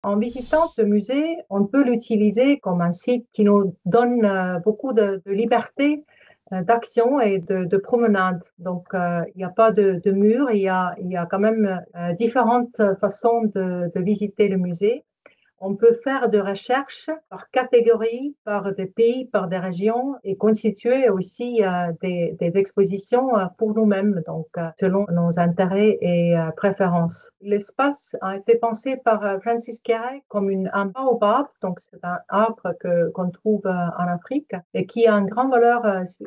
En visitant ce musée, on peut l'utiliser comme un site qui nous donne beaucoup de liberté d'action et de promenade. Donc, il n'y a pas de mur, il y a quand même différentes façons de visiter le musée. On peut faire de recherches par catégorie, par des pays, par des régions et constituer aussi des expositions pour nous-mêmes, donc selon nos intérêts et préférences. L'espace a été pensé par Francis Carey comme un baobab, donc c'est un arbre qu'on trouve en Afrique et qui a une grande valeur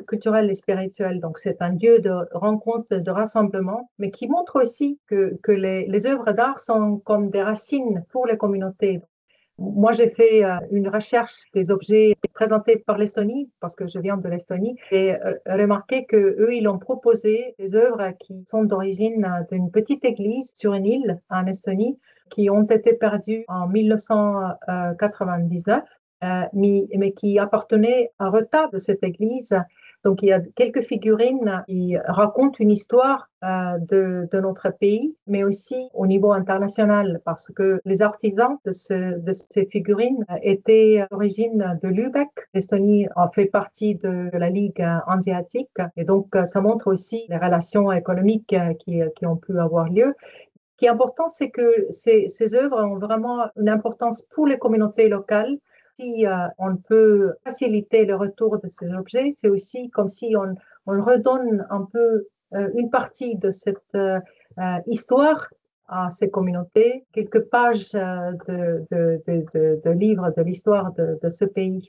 culturelle et spirituelle. Donc c'est un lieu de rencontre, de rassemblement, mais qui montre aussi que les œuvres d'art sont comme des racines pour les communautés. Moi, j'ai fait une recherche des objets présentés par l'Estonie, parce que je viens de l'Estonie, et remarqué que eux, ils ont proposé des œuvres qui sont d'origine d'une petite église sur une île en Estonie, qui ont été perdues en 1999, mais qui appartenaient à un retable de cette église. Donc, il y a quelques figurines qui racontent une histoire de notre pays, mais aussi au niveau international, parce que les artisans de ces figurines étaient d'origine de Lübeck. L'Estonie a fait partie de la Ligue hanséatique, et donc ça montre aussi les relations économiques qui ont pu avoir lieu. Ce qui est important, c'est que ces œuvres ont vraiment une importance pour les communautés locales. Si on peut faciliter le retour de ces objets, c'est aussi comme si on redonne un peu une partie de cette histoire à ces communautés, quelques pages de livres de l'histoire de ce pays.